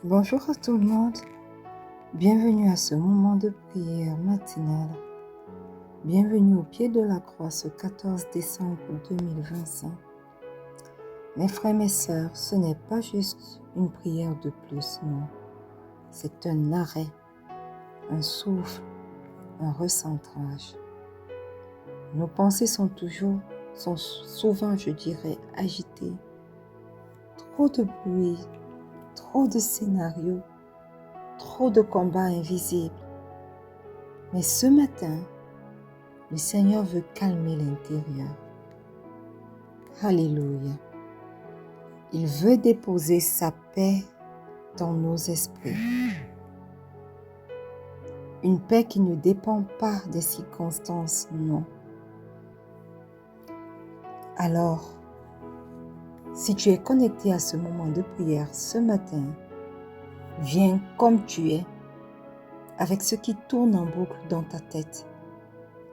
Bonjour à tout le monde, bienvenue à ce moment de prière matinale. Bienvenue au pied de la croix ce 14 décembre 2025. Mes frères, mes sœurs, ce n'est pas juste une prière de plus, non. C'est un arrêt, un souffle, un recentrage. Nos pensées sont souvent, je dirais, agitées. Trop de bruit, trop de scénarios, trop de combats invisibles. Mais ce matin, le Seigneur veut calmer l'intérieur. Alléluia. Il veut déposer sa paix dans nos esprits. Une paix qui ne dépend pas des circonstances, non. Alors, si tu es connecté à ce moment de prière ce matin, viens comme tu es, avec ce qui tourne en boucle dans ta tête,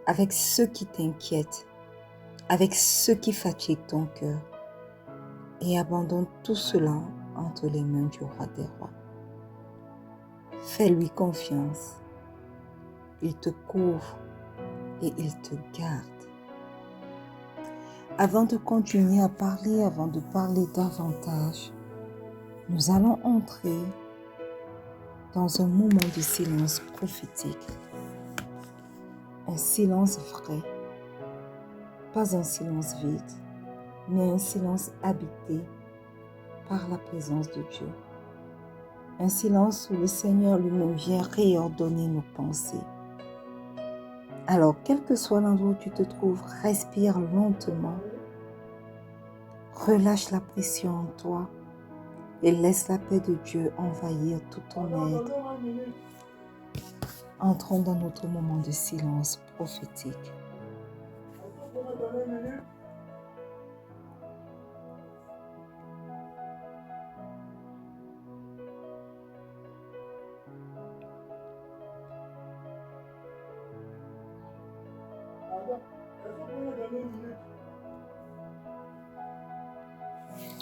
avec ce qui t'inquiète, avec ce qui fatigue ton cœur, et abandonne tout cela entre les mains du roi des rois. Fais-lui confiance. Il te couvre et il te garde. Avant de continuer à parler, avant de parler davantage, nous allons entrer dans un moment de silence prophétique. Un silence vrai, pas un silence vide, mais un silence habité par la présence de Dieu. Un silence où le Seigneur lui-même vient réordonner nos pensées. Alors, quel que soit l'endroit où tu te trouves, respire lentement. Relâche la pression en toi et laisse la paix de Dieu envahir tout ton être. Entrons dans notre moment de silence prophétique.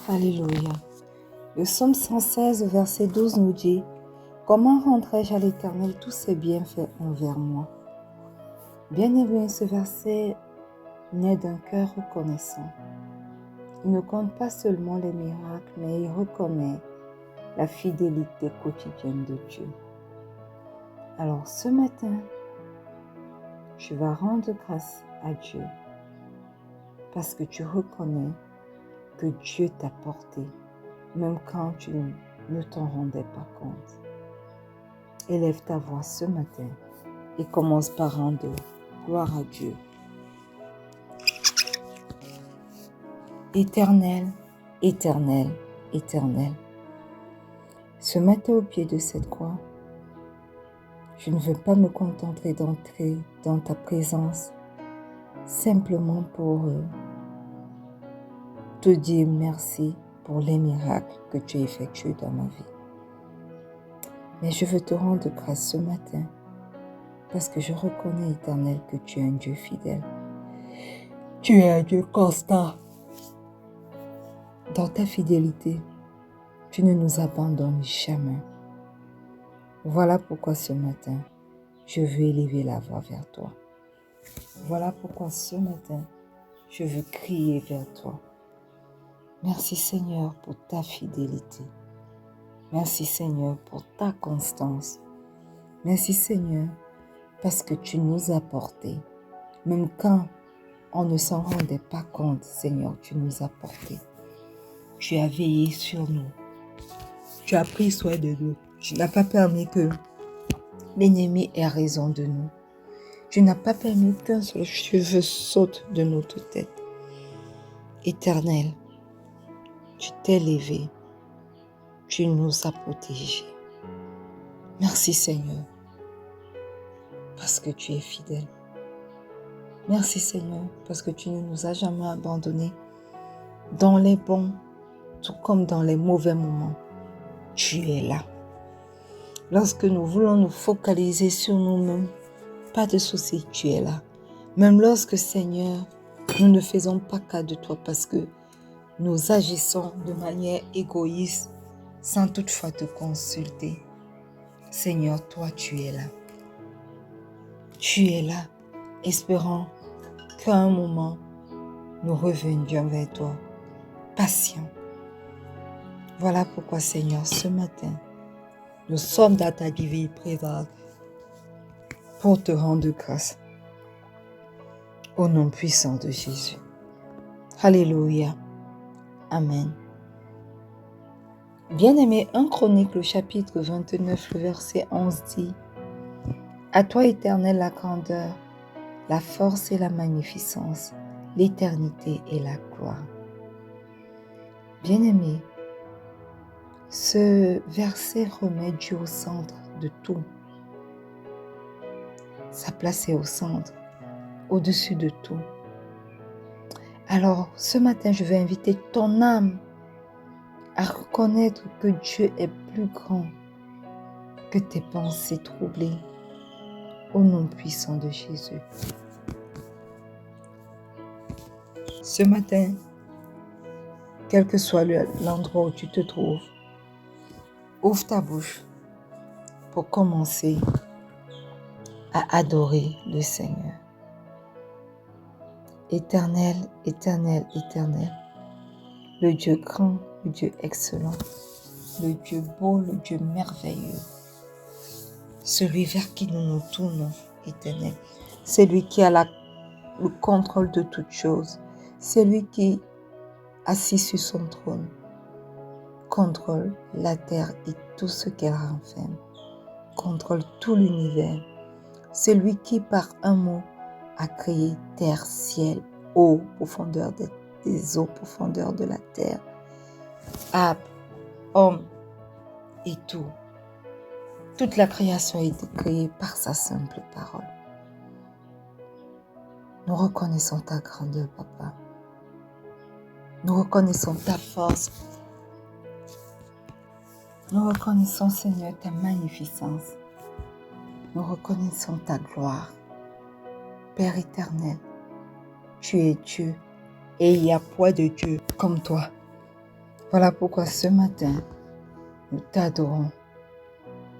Alléluia. Le psaume 116, verset 12 nous dit « Comment rendrai-je à l'Éternel tous ses bienfaits envers moi ?» Bien-aimé, ce verset naît d'un cœur reconnaissant. Il ne compte pas seulement les miracles, mais il reconnaît la fidélité quotidienne de Dieu. Alors ce matin, tu vas rendre grâce à Dieu parce que tu reconnais que Dieu t'a porté, même quand tu ne t'en rendais pas compte. Élève ta voix ce matin et commence par rendre gloire à Dieu. Éternel, éternel, éternel. Ce matin au pied de cette croix, je ne veux pas me contenter d'entrer dans ta présence simplement pour te dire merci pour les miracles que tu as effectués dans ma vie. Mais je veux te rendre grâce ce matin parce que je reconnais, Éternel, que tu es un Dieu fidèle. Tu es un Dieu constant. Dans ta fidélité, tu ne nous abandonnes jamais. Voilà pourquoi ce matin, je veux élever la voix vers toi. Voilà pourquoi ce matin, je veux crier vers toi. Merci Seigneur pour ta fidélité. Merci Seigneur pour ta constance. Merci Seigneur parce que tu nous as portés. Même quand on ne s'en rendait pas compte, Seigneur, tu nous as portés. Tu as veillé sur nous. Tu as pris soin de nous. Tu n'as pas permis que l'ennemi ait raison de nous. Tu n'as pas permis qu'un seul cheveu saute de notre tête. Éternel, tu t'es levé. Tu nous as protégés. Merci Seigneur, parce que tu es fidèle. Merci Seigneur, parce que tu ne nous as jamais abandonnés. Dans les bons, tout comme dans les mauvais moments, tu es là. Lorsque nous voulons nous focaliser sur nous-mêmes, pas de souci, tu es là. Même lorsque, Seigneur, nous ne faisons pas cas de toi parce que nous agissons de manière égoïste, sans toutefois te consulter. Seigneur, toi, tu es là. Tu es là, espérant qu'à un moment, nous revenions vers toi, patients. Voilà pourquoi, Seigneur, ce matin, nous sommes dans ta divine présence pour te rendre grâce. Au nom puissant de Jésus. Alléluia. Amen. Bien-aimé, 1 Chronique, le chapitre 29, le verset 11 dit « À toi, Éternel, la grandeur, la force et la magnificence, l'éternité et la gloire. » Bien-aimé, ce verset remet Dieu au centre de tout. Sa place est au centre, au-dessus de tout. Alors, ce matin, je vais inviter ton âme à reconnaître que Dieu est plus grand que tes pensées troublées, au nom puissant de Jésus. Ce matin, quel que soit l'endroit où tu te trouves, ouvre ta bouche pour commencer à adorer le Seigneur. Éternel, éternel, éternel, le Dieu grand, le Dieu excellent, le Dieu beau, le Dieu merveilleux, celui vers qui nous nous tournons, éternel, celui qui a le contrôle de toutes choses, celui qui, assis sur son trône, contrôle la terre et tout ce qu'elle renferme, contrôle tout l'univers, celui qui, par un mot, a créé terre, ciel, eau, profondeur des eaux, profondeur de la terre, arbre, homme et tout. Toute la création a été créée par sa simple parole. Nous reconnaissons ta grandeur, Papa. Nous reconnaissons ta force. Nous reconnaissons, Seigneur, ta magnificence. Nous reconnaissons ta gloire. Père éternel, tu es Dieu et il n'y a point de Dieu comme toi. Voilà pourquoi ce matin, nous t'adorons.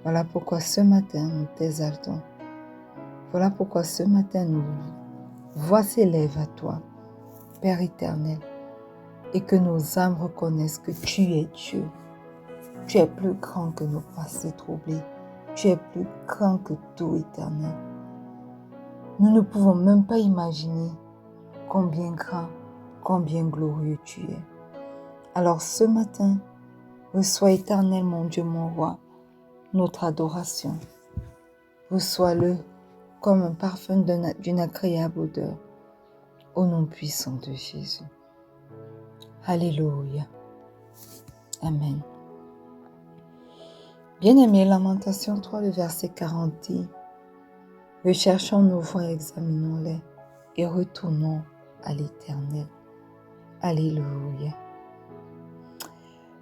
Voilà pourquoi ce matin, nous t'exaltons. Voilà pourquoi ce matin, nous voix s'élève à toi, Père éternel, et que nos âmes reconnaissent que tu es Dieu. Tu es plus grand que nos passés troublés. Tu es plus grand que tout, éternel. Nous ne pouvons même pas imaginer combien grand, combien glorieux tu es. Alors ce matin, reçois, éternel, mon Dieu, mon roi, notre adoration. Reçois-le comme un parfum d'une agréable odeur, au nom puissant de Jésus. Alléluia. Amen. Bien-aimé, Lamentation 3, le verset 40 dit « Recherchons nos voies, examinons-les et retournons à l'Éternel. » Alléluia.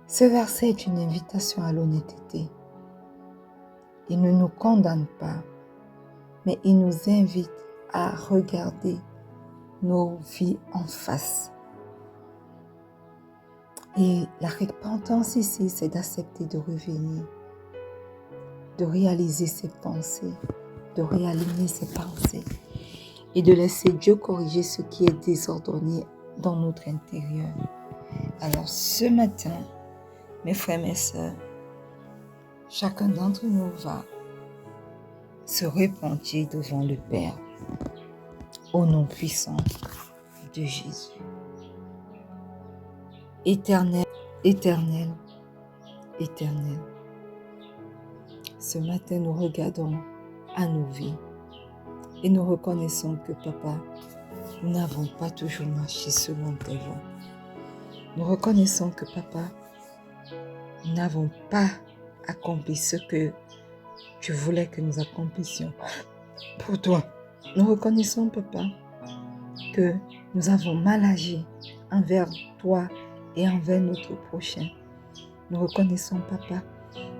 Ce verset est une invitation à l'honnêteté. Il ne nous condamne pas, mais il nous invite à regarder nos vies en face. Et la repentance ici, c'est d'accepter de revenir, de réaliser ses pensées, de réaligner ses pensées et de laisser Dieu corriger ce qui est désordonné dans notre intérieur. Alors ce matin, mes frères, mes sœurs, chacun d'entre nous va se repentir devant le Père au nom puissant de Jésus. Éternel, éternel, éternel. Ce matin, nous regardons à nos vies et nous reconnaissons que, Papa, nous n'avons pas toujours marché selon tes voies. Nous reconnaissons que, Papa, nous n'avons pas accompli ce que tu voulais que nous accomplissions pour toi. Nous reconnaissons, Papa, que nous avons mal agi envers toi et envers notre prochain. Nous reconnaissons, Papa,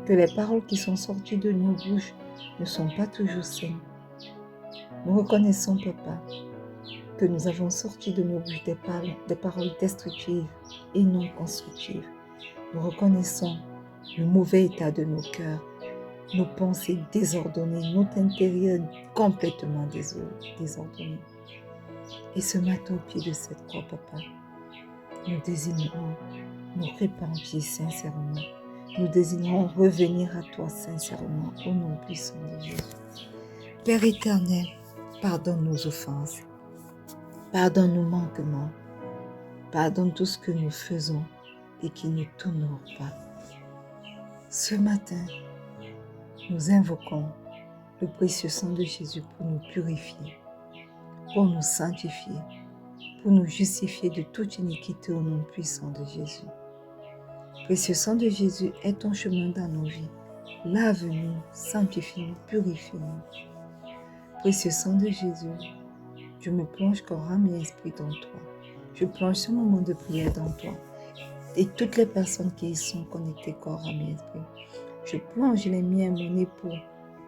que les paroles qui sont sorties de nos bouches ne sont pas toujours saines. Nous reconnaissons, Papa, que nous avons sorti de nos bouches des paroles destructives et non constructives. Nous reconnaissons le mauvais état de nos cœurs, nos pensées désordonnées, notre intérieur complètement désordonné. Et ce matin, au pied de cette croix, Papa, nous désirons nous repentir sincèrement. Nous désirons revenir à toi sincèrement, au nom puissant de Jésus. Père éternel, pardonne nos offenses, pardonne nos manquements, pardonne tout ce que nous faisons et qui ne t'honore pas. Ce matin, nous invoquons le précieux sang de Jésus pour nous purifier, pour nous sanctifier, pour nous justifier de toute iniquité au nom puissant de Jésus. Précieux sang de Jésus, est ton chemin dans nos vies. Lave-nous, sanctifie-nous, purifie-nous. Précieux sang de Jésus, je me plonge corps, âme et esprit dans toi. Je plonge ce moment de prière dans toi. Et toutes les personnes qui y sont connectées corps, âme et esprit. Je plonge les miens, mon époux,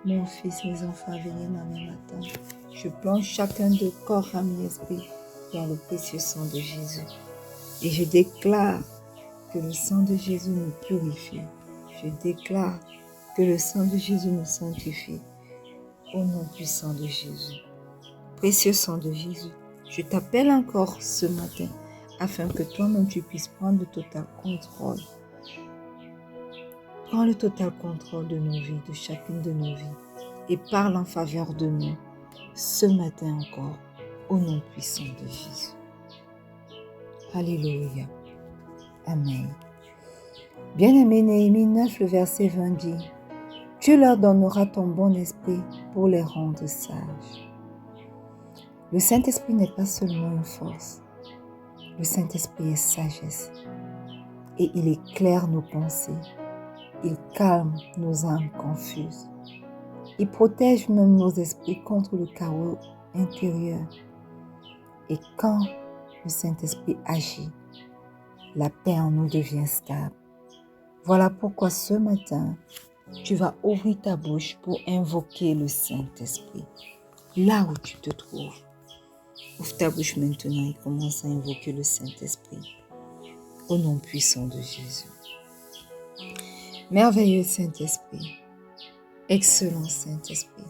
mon fils, mes enfants à venir demain matin. Je plonge chacun de corps, âme et esprit dans le précieux sang de Jésus. Et je déclare que le sang de Jésus nous purifie. Je déclare que le sang de Jésus nous sanctifie. Au nom puissant de Jésus. Précieux sang de Jésus, je t'appelle encore ce matin afin que toi-même tu puisses prendre le total contrôle. Prends le total contrôle de nos vies, de chacune de nos vies et parle en faveur de nous ce matin encore au nom puissant de Jésus. Alléluia. Amen. Bien-aimé, Néhémie 9, le verset 20 dit « Tu leur donneras ton bon esprit pour les rendre sages. » Le Saint-Esprit n'est pas seulement une force. Le Saint-Esprit est sagesse. Et il éclaire nos pensées. Il calme nos âmes confuses. Il protège même nos esprits contre le chaos intérieur. Et quand le Saint-Esprit agit, la paix en nous devient stable. Voilà pourquoi ce matin, tu vas ouvrir ta bouche pour invoquer le Saint-Esprit. Là où tu te trouves. Ouvre ta bouche maintenant et commence à invoquer le Saint-Esprit. Au nom puissant de Jésus. Merveilleux Saint-Esprit. Excellent Saint-Esprit.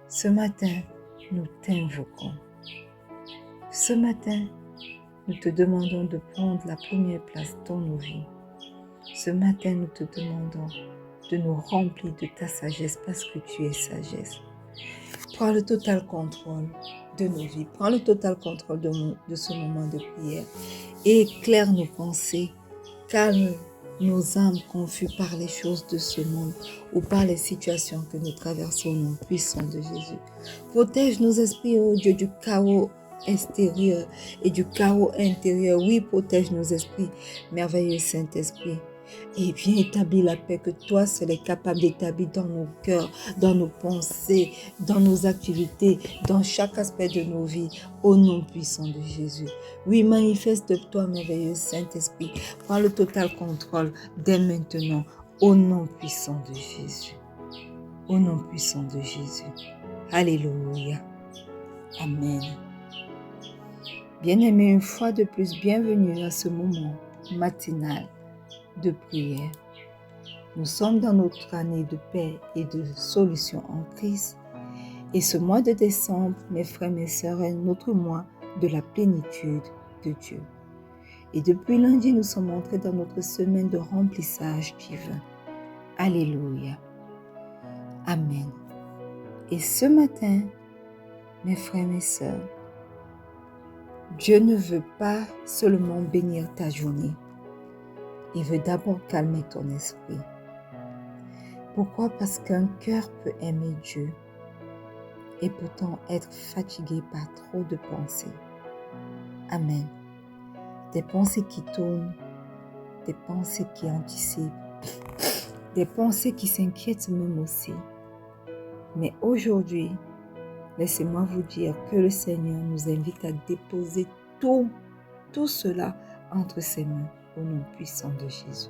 Ce matin, nous t'invoquons. Ce matin, nous te demandons de prendre la première place dans nos vies. Ce matin, nous te demandons de nous remplir de ta sagesse parce que tu es sagesse. Prends le total contrôle de nos vies. Prends le total contrôle de ce moment de prière et éclaire nos pensées. Calme nos âmes confuses par les choses de ce monde ou par les situations que nous traversons au nom puissant de Jésus. Protège nos esprits, ô Dieu, du chaos extérieur et du chaos intérieur. Oui, protège nos esprits, merveilleux Saint-Esprit. Et viens établir la paix que toi seul es capable d'établir dans nos cœurs, dans nos pensées, dans nos activités, dans chaque aspect de nos vies, au nom puissant de Jésus. Oui, manifeste-toi, merveilleux Saint-Esprit. Prends le total contrôle dès maintenant, au nom puissant de Jésus. Au nom puissant de Jésus. Alléluia. Amen. Bien-aimés, une fois de plus, bienvenue à ce moment matinal de prière. Nous sommes dans notre année de paix et de solution en Christ. Et ce mois de décembre, mes frères et mes sœurs, est notre mois de la plénitude de Dieu. Et depuis lundi, nous sommes entrés dans notre semaine de remplissage divin. Alléluia. Amen. Et ce matin, mes frères et mes sœurs, Dieu ne veut pas seulement bénir ta journée. Il veut d'abord calmer ton esprit. Pourquoi? Parce qu'un cœur peut aimer Dieu et pourtant être fatigué par trop de pensées. Amen. Des pensées qui tournent, des pensées qui anticipent, des pensées qui s'inquiètent même aussi. Mais aujourd'hui, laissez-moi vous dire que le Seigneur nous invite à déposer tout cela entre ses mains. Au nom puissant de Jésus.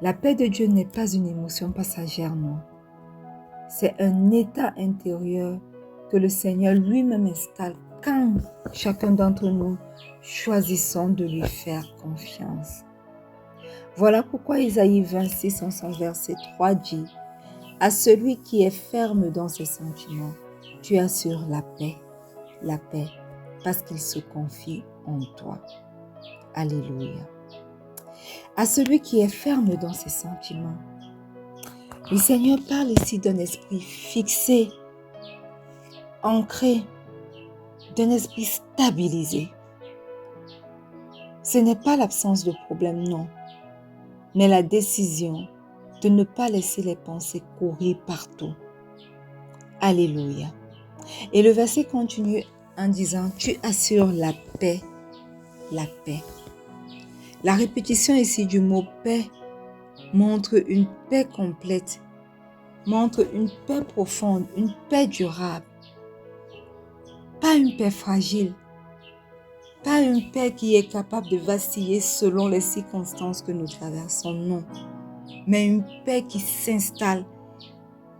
La paix de Dieu n'est pas une émotion passagère, non. C'est un état intérieur que le Seigneur lui-même installe quand chacun d'entre nous choisissons de lui faire confiance. Voilà pourquoi Isaïe 26 en son verset 3 dit « À celui qui est ferme dans ses sentiments, tu assures la paix, parce qu'il se confie en toi. » Alléluia. À celui qui est ferme dans ses sentiments. Le Seigneur parle ici d'un esprit fixé, ancré, d'un esprit stabilisé. Ce n'est pas l'absence de problème, non, mais la décision de ne pas laisser les pensées courir partout. Alléluia. Et le verset continue en disant, tu assures la paix, la paix. La répétition ici du mot paix montre une paix complète, montre une paix profonde, une paix durable. Pas une paix fragile, pas une paix qui est capable de vaciller selon les circonstances que nous traversons, non. Mais une paix qui s'installe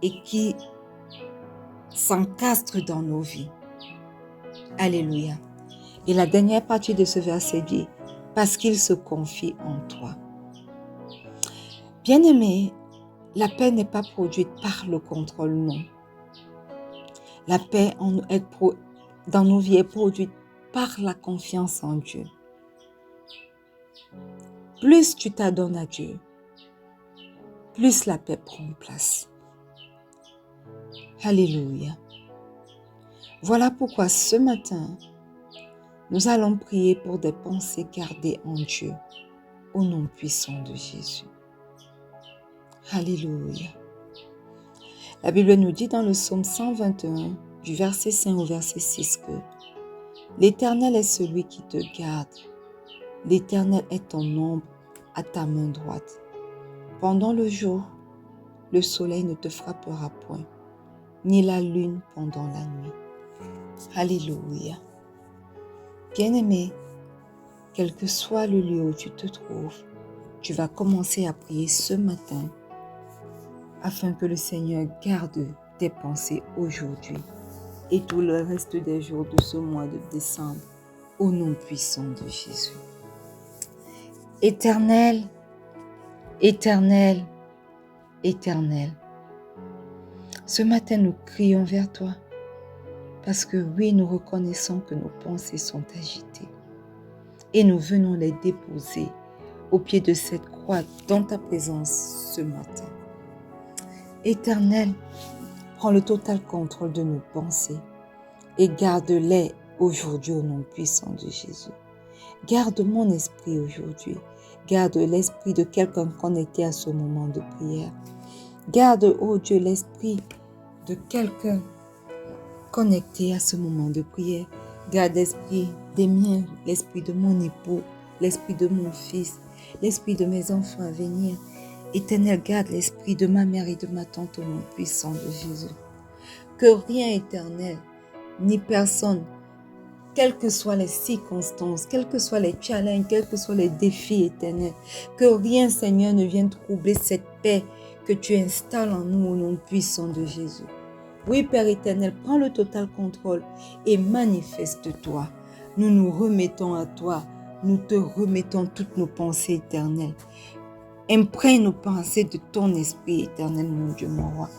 et qui s'encastre dans nos vies. Alléluia. Et la dernière partie de ce verset dit, parce qu'il se confie en toi. Bien-aimé, la paix n'est pas produite par le contrôle, non. La paix dans nos vies est produite par la confiance en Dieu. Plus tu t'adonnes à Dieu, plus la paix prend place. Alléluia. Voilà pourquoi ce matin, nous allons prier pour des pensées gardées en Dieu, au nom puissant de Jésus. Alléluia. La Bible nous dit dans le psaume 121, du verset 5 au verset 6 que l'Éternel est celui qui te garde. L'Éternel est ton ombre à ta main droite. Pendant le jour, le soleil ne te frappera point, ni la lune pendant la nuit. Alléluia. Bien-aimé, quel que soit le lieu où tu te trouves, tu vas commencer à prier ce matin afin que le Seigneur garde tes pensées aujourd'hui et tout le reste des jours de ce mois de décembre, au nom puissant de Jésus. Éternel, Éternel, Éternel, ce matin nous crions vers toi parce que oui, nous reconnaissons que nos pensées sont agitées et nous venons les déposer au pied de cette croix dans ta présence ce matin. Éternel, prends le total contrôle de nos pensées et garde-les aujourd'hui au nom puissant de Jésus. Garde mon esprit aujourd'hui. Garde l'esprit de quelqu'un connecté à ce moment de prière. Garde, oh Dieu, l'esprit de quelqu'un connecté à ce moment de prière. Garde l'esprit des miens, l'esprit de mon époux, l'esprit de mon fils, l'esprit de mes enfants à venir. Éternel, garde l'esprit de ma mère et de ma tante au nom puissant de Jésus. Que rien, Éternel, ni personne, quelles que soient les circonstances, quels que soient les challenges, quels que soient les défis éternels, que rien, Seigneur, ne vienne troubler cette paix que tu installes en nous au nom puissant de Jésus. Oui, Père éternel, prends le total contrôle et manifeste-toi. Nous nous remettons à toi, nous te remettons toutes nos pensées éternelles. Imprègne nos pensées de ton esprit éternel, mon Dieu, mon roi.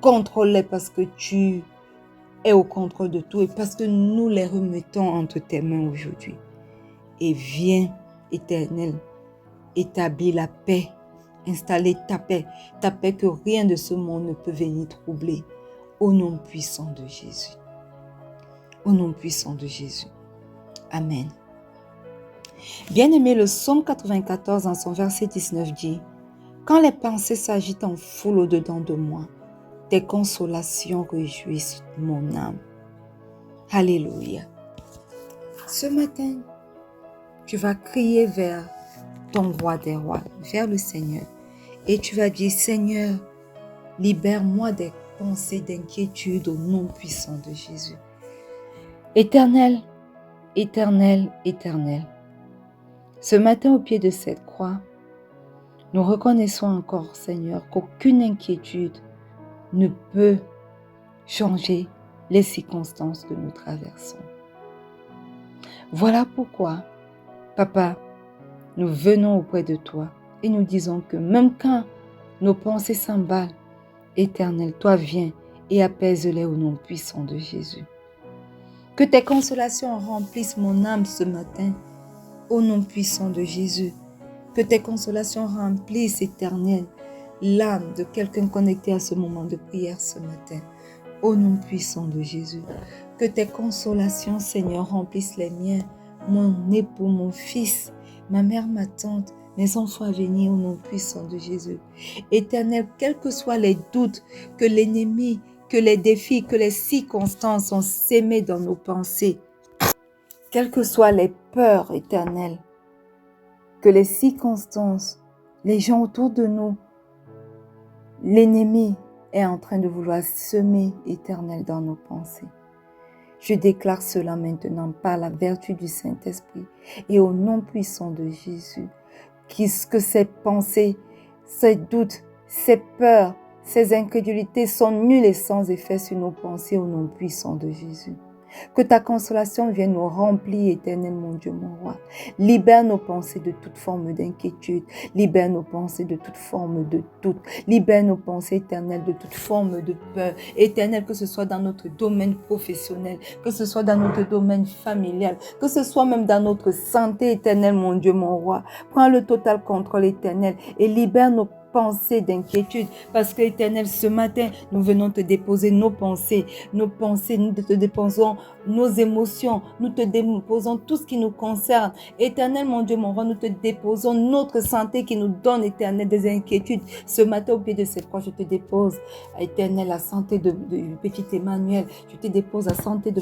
Contrôle-les parce que tu es au contrôle de tout et parce que nous les remettons entre tes mains aujourd'hui. Et viens, éternel, établir la paix, installer ta paix que rien de ce monde ne peut venir troubler. Au nom puissant de Jésus. Au nom puissant de Jésus. Amen. Bien-aimé, le psaume 94 en son verset 19 dit « Quand les pensées s'agitent en foule au-dedans de moi, tes consolations réjouissent mon âme. » Alléluia. Ce matin, tu vas crier vers ton roi des rois, vers le Seigneur. Et tu vas dire, Seigneur, libère-moi des pensées d'inquiétude au nom puissant de Jésus. Éternel, éternel, éternel. Ce matin, au pied de cette croix, nous reconnaissons encore, Seigneur, qu'aucune inquiétude ne peut changer les circonstances que nous traversons. Voilà pourquoi, Papa, nous venons auprès de toi Et nous disons que même quand nos pensées s'emballent, Éternel, toi viens et apaise-les au nom puissant de Jésus. Que tes consolations remplissent mon âme ce matin, au nom puissant de Jésus. Que tes consolations remplissent, Éternel, l'âme de quelqu'un connecté à ce moment de prière ce matin, au nom puissant de Jésus. Que tes consolations, Seigneur, remplissent les miens, mon époux, mon fils, ma mère, ma tante, mes enfants à venir, au nom puissant de Jésus. Éternel, quels que soient les doutes que l'ennemi, que les défis, que les circonstances ont sémés dans nos pensées, quelles que soient les peurs, Éternel, que les circonstances, les gens autour de nous, l'ennemi est en train de vouloir semer, Éternel, dans nos pensées. Je déclare cela maintenant par la vertu du Saint-Esprit et au nom puissant de Jésus. Que ces pensées, ces doutes, ces peurs, ces incrédulités sont nulles et sans effet sur nos pensées au nom puissant de Jésus. Que ta consolation vienne nous remplir, Éternel, mon Dieu, mon roi. Libère nos pensées de toute forme d'inquiétude. Libère nos pensées de toute forme de doute. Libère nos pensées, Éternel, de toute forme de peur. Éternel, que ce soit dans notre domaine professionnel, que ce soit dans notre domaine familial, que ce soit même dans notre santé, Éternel, mon Dieu, mon roi. Prends le total contrôle, Éternel, et libère nos pensées d'inquiétude, parce que Éternel, ce matin, nous venons te déposer nos pensées, nous te déposons nos émotions, nous te déposons tout ce qui nous concerne. Éternel, mon Dieu, mon roi, nous te déposons notre santé qui nous donne, Éternel, des inquiétudes. Ce matin, au pied de cette croix, je te dépose, Éternel, la santé de petit Emmanuel, je te dépose la santé de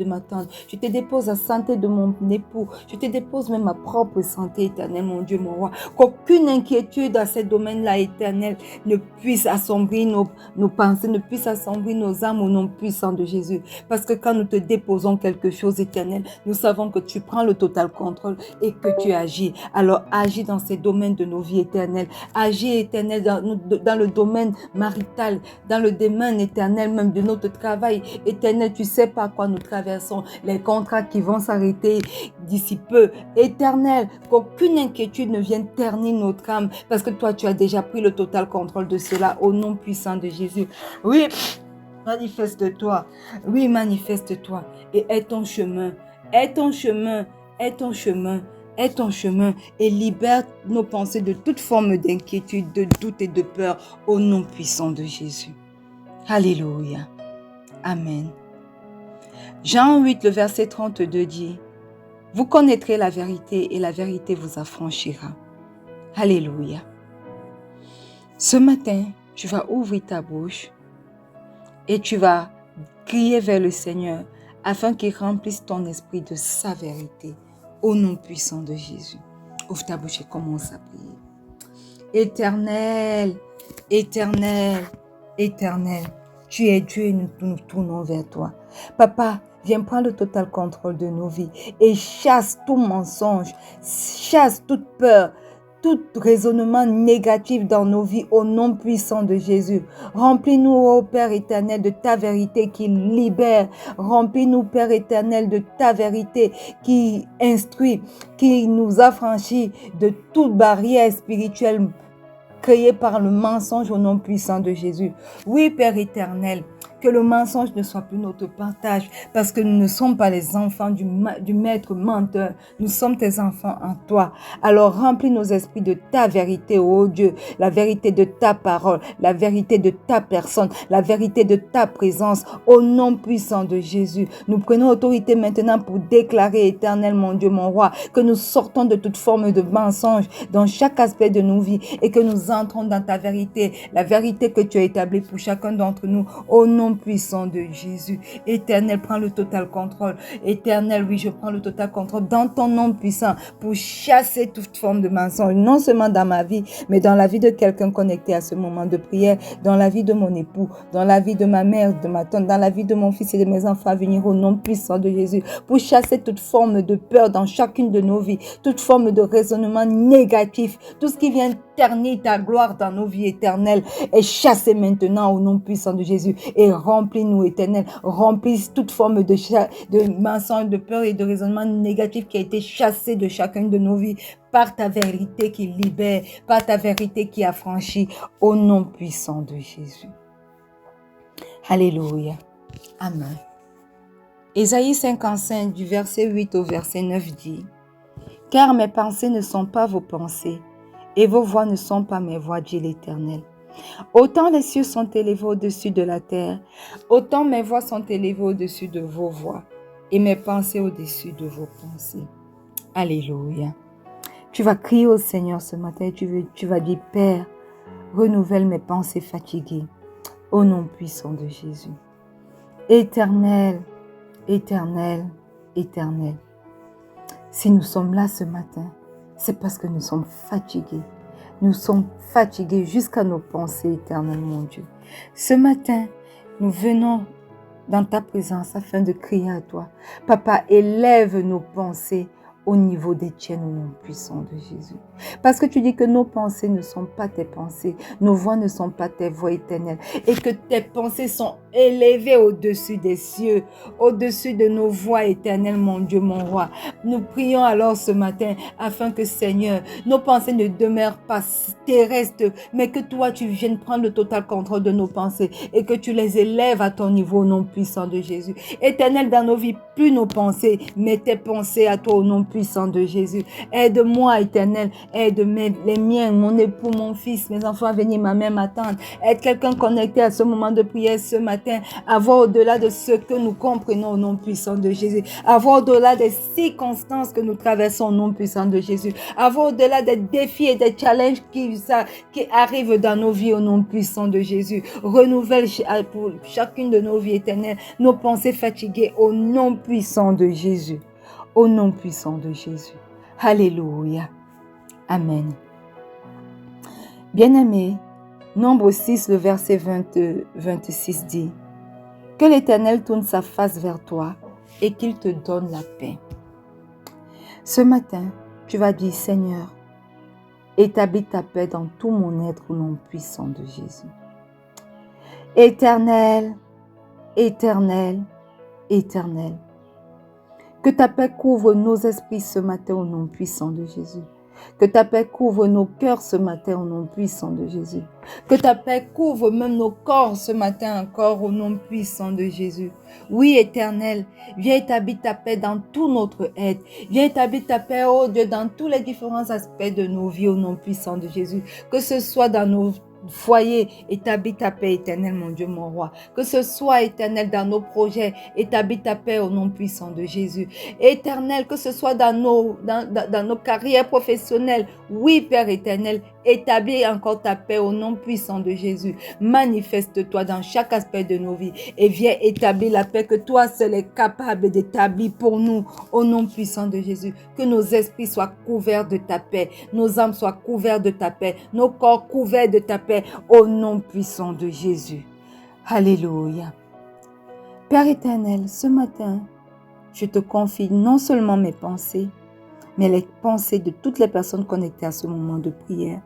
ma tante, je te dépose la santé de mon époux, je te dépose même ma propre santé, Éternel, mon Dieu, mon roi, qu'aucune inquiétude à ces domaines-là, Éternel, ne puisse assombrir nos pensées, ne puisse assombrir nos âmes au nom puissant de Jésus. Parce que quand nous te déposons quelque chose, Éternel, nous savons que tu prends le total contrôle et que tu agis. Alors agis dans ces domaines de nos vies, Éternel. Agis, Éternel, dans le domaine marital, dans le domaine, Éternel, même de notre travail. Éternel, tu sais par quoi nous traversons, les contrats qui vont s'arrêter d'ici peu. Éternel, qu'aucune inquiétude ne vienne ternir notre âme, parce que toi, tu as déjà pris le total contrôle de cela au nom puissant de Jésus. Oui, manifeste-toi. Oui, manifeste-toi. Et aie ton chemin. Aie ton chemin. Aie ton chemin. Aie ton chemin. Et libère nos pensées de toute forme d'inquiétude, de doute et de peur au nom puissant de Jésus. Alléluia. Amen. Jean 8, le verset 32 dit: vous connaîtrez la vérité et la vérité vous affranchira. Alléluia. Ce matin, tu vas ouvrir ta bouche et tu vas crier vers le Seigneur afin qu'il remplisse ton esprit de sa vérité au nom puissant de Jésus. Ouvre ta bouche et commence à prier. Éternel, éternel, éternel, tu es Dieu et nous nous tournons vers toi. Papa, viens prendre le total contrôle de nos vies et chasse tout mensonge, chasse toute peur, tout raisonnement négatif dans nos vies au nom puissant de Jésus. Remplis-nous, ô Père éternel, de ta vérité qui libère. Remplis-nous, Père éternel, de ta vérité qui instruit, qui nous affranchit de toute barrière spirituelle créée par le mensonge au nom puissant de Jésus. Oui, Père éternel, que le mensonge ne soit plus notre partage, parce que nous ne sommes pas les enfants du maître menteur, nous sommes tes enfants en toi. Alors remplis nos esprits de ta vérité, ô Dieu, la vérité de ta parole, la vérité de ta personne, la vérité de ta présence, au nom puissant de Jésus. Nous prenons autorité maintenant pour déclarer, éternel, mon Dieu, mon roi, que nous sortons de toute forme de mensonge dans chaque aspect de nos vies et que nous entrons dans ta vérité, la vérité que tu as établie pour chacun d'entre nous, au nom puissant de Jésus. Éternel, prends le total contrôle. Éternel, oui, je prends le total contrôle dans ton nom puissant pour chasser toute forme de mensonge, non seulement dans ma vie, mais dans la vie de quelqu'un connecté à ce moment de prière, dans la vie de mon époux, dans la vie de ma mère, de ma tante, dans la vie de mon fils et de mes enfants à venir au nom puissant de Jésus, pour chasser toute forme de peur dans chacune de nos vies, toute forme de raisonnement négatif, tout ce qui vient ternir ta gloire dans nos vies éternelles est chassée maintenant au nom puissant de Jésus. Et remplis-nous, Éternel. Remplis toute forme de mensonge, de peur et de raisonnement négatif qui a été chassé de chacune de nos vies par ta vérité qui libère, par ta vérité qui affranchit au nom puissant de Jésus. Alléluia. Amen. Ésaïe 55 du verset 8 au verset 9 dit: « Car mes pensées ne sont pas vos pensées, et vos voix ne sont pas mes voix, dit l'Éternel. Autant les cieux sont élevés au-dessus de la terre, autant mes voix sont élevées au-dessus de vos voix, et mes pensées au-dessus de vos pensées. » Alléluia. Tu vas crier au Seigneur ce matin, tu vas dire: Père, renouvelle mes pensées fatiguées, au nom puissant de Jésus. Éternel, Éternel, Éternel. Si nous sommes là ce matin, c'est parce que nous sommes fatigués. Nous sommes fatigués jusqu'à nos pensées, Éternel mon Dieu. Ce matin, nous venons dans ta présence afin de crier à toi. Papa, élève nos pensées au niveau des tiennes, au nom puissant de Jésus. Parce que tu dis que nos pensées ne sont pas tes pensées, nos voix ne sont pas tes voix éternelles, et que tes pensées sont élevées au-dessus des cieux, au-dessus de nos voix éternelles, mon Dieu, mon roi. Nous prions alors ce matin afin que, Seigneur, nos pensées ne demeurent pas terrestres, mais que toi, tu viennes prendre le total contrôle de nos pensées et que tu les élèves à ton niveau, au nom puissant de Jésus. Éternel, dans nos vies, plus nos pensées, mais tes pensées à toi, au nom puissant de Jésus. Aide-moi, Éternel, aide les miens, mon époux, mon fils, mes enfants à venir, ma mère, ma tante. Aide quelqu'un connecté à ce moment de prière ce matin, à voir au-delà de ce que nous comprenons au nom puissant de Jésus, à voir au-delà des circonstances que nous traversons au nom puissant de Jésus, à voir au-delà des défis et des challenges qui arrivent dans nos vies au nom puissant de Jésus. Renouvelle pour chacune de nos vies éternelles nos pensées fatiguées au nom puissant de Jésus. Au nom puissant de Jésus. Alléluia. Amen. Bien-aimés, Nombre 6, le verset 26 dit: « Que l'Éternel tourne sa face vers toi et qu'il te donne la paix. » Ce matin, tu vas dire: « Seigneur, établis ta paix dans tout mon être au nom puissant de Jésus. » Éternel, Éternel, Éternel, que ta paix couvre nos esprits ce matin au nom puissant de Jésus. Que ta paix couvre nos cœurs ce matin au nom puissant de Jésus. Que ta paix couvre même nos corps ce matin encore au nom puissant de Jésus. Oui, Éternel, viens établir ta paix dans tout notre être. Viens établir ta paix, oh Dieu, dans tous les différents aspects de nos vies au nom puissant de Jésus. Que ce soit dans nos foyer, établis ta paix, Éternel, mon Dieu, mon roi. Que ce soit, Éternel, dans nos projets, établis ta paix au nom puissant de Jésus. Éternel, que ce soit dans nos carrières professionnelles. Oui, Père éternel, établis encore ta paix au nom puissant de Jésus. Manifeste-toi dans chaque aspect de nos vies et viens établir la paix que toi seul es capable d'établir pour nous au nom puissant de Jésus. Que nos esprits soient couverts de ta paix, nos âmes soient couverts de ta paix, nos corps couverts de ta paix au nom puissant de Jésus. Alléluia. Père éternel, ce matin, je te confie non seulement mes pensées, mais les pensées de toutes les personnes connectées à ce moment de prière,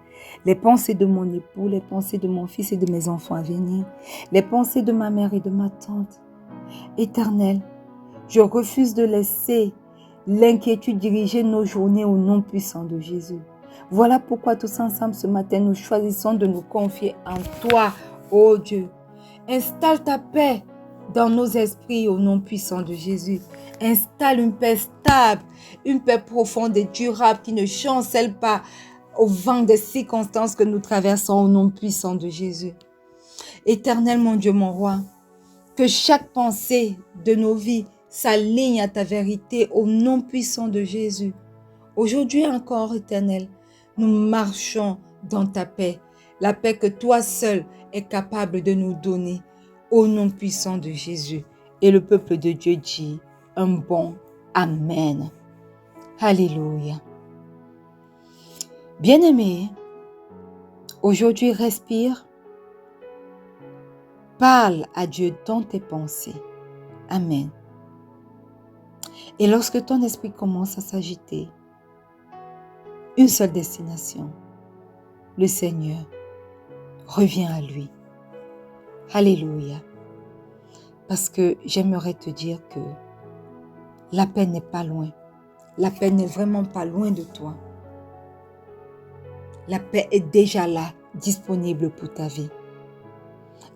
les pensées de mon époux, les pensées de mon fils et de mes enfants à venir, les pensées de ma mère et de ma tante. Éternel, je refuse de laisser l'inquiétude diriger nos journées au nom puissant de Jésus. Voilà pourquoi tous ensemble ce matin, nous choisissons de nous confier en toi, ô Dieu. Installe ta paix dans nos esprits au nom puissant de Jésus. Installe une paix stable, une paix profonde et durable qui ne chancelle pas au vent des circonstances que nous traversons au nom puissant de Jésus. Éternel, mon Dieu, mon roi, que chaque pensée de nos vies s'aligne à ta vérité au nom puissant de Jésus. Aujourd'hui encore, Éternel, nous marchons dans ta paix, la paix que toi seul es capable de nous donner au nom puissant de Jésus. Et le peuple de Dieu dit un bon Amen. Alléluia. Bien-aimé, aujourd'hui respire, parle à Dieu dans tes pensées. Amen. Et lorsque ton esprit commence à s'agiter, une seule destination, le Seigneur. Reviens à lui. Alléluia. Parce que j'aimerais te dire que la paix n'est pas loin. La paix n'est vraiment pas loin de toi. La paix est déjà là, disponible pour ta vie.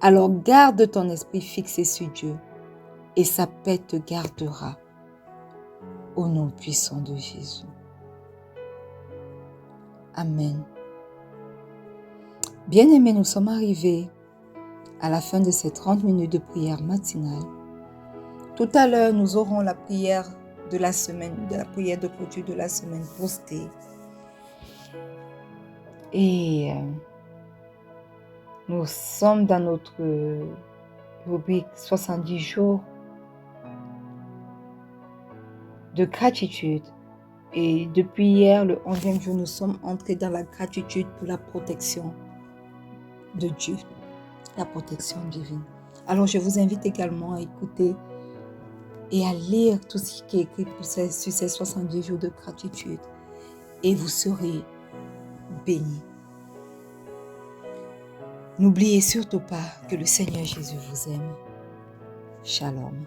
Alors garde ton esprit fixé sur Dieu et sa paix te gardera. Au nom puissant de Jésus. Amen. Bien-aimés, nous sommes arrivés à la fin de ces 30 minutes de prière matinale. Tout à l'heure, nous aurons la prière de la semaine, de la prière de clôture de la semaine postée. Et nous sommes dans notre rubrique 70 jours de gratitude. Et depuis hier, le 11e jour, nous sommes entrés dans la gratitude pour la protection de Dieu, la protection divine. Alors, je vous invite également à écouter et à lire tout ce qui est écrit sur ces 70 jours de gratitude. Et vous serez bénis. N'oubliez surtout pas que le Seigneur Jésus vous aime. Shalom.